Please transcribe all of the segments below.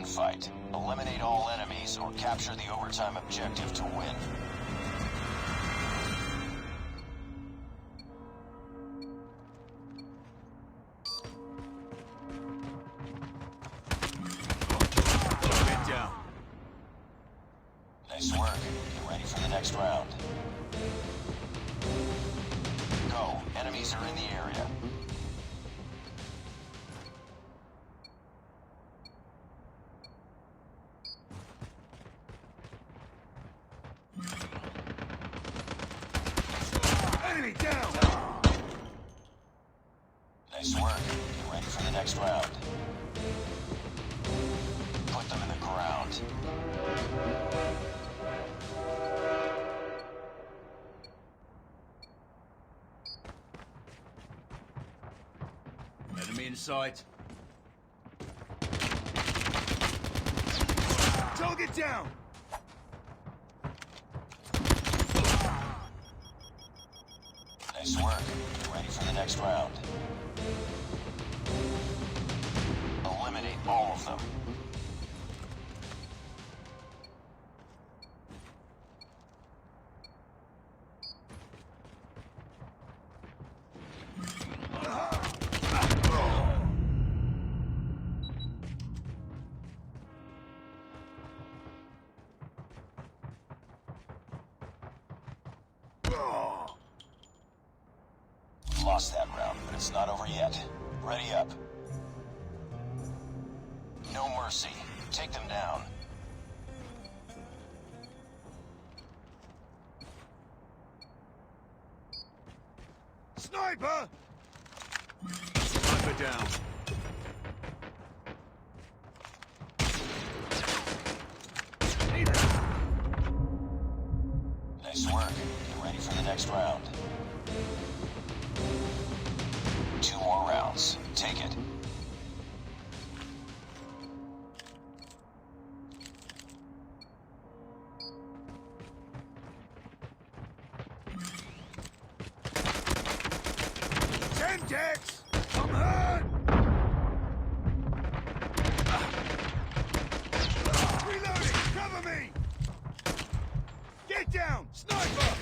gunfight. Eliminate all enemies or capture the overtime objective to win. Get down. Nice work. Get ready for the next round. Go. Enemies are in the area. Enemy down. Nice work. Get ready for the next round. Put them in the ground. Enemy in sight. Target down. Nice work. Get ready for the next round. Eliminate all of them. Lost that round, but it's not over yet. Ready up. No mercy. Take them down. Sniper! Sniper down. Nice work. Get ready for the next round. 2 more rounds. Take it. Semtex! I'm hurt! Reloading! Cover me! Get down! Sniper!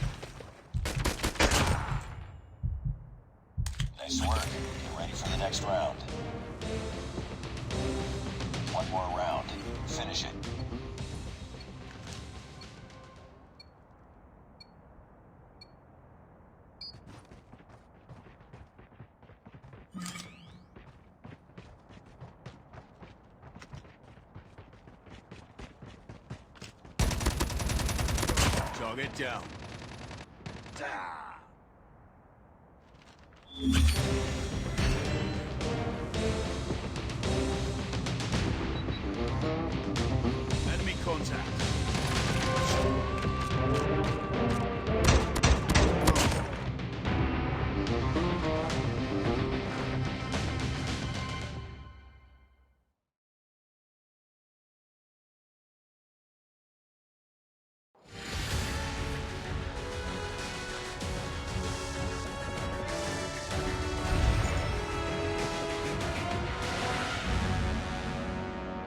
Nice work. Get ready for the next round. 1 more round. Finish it. Target down.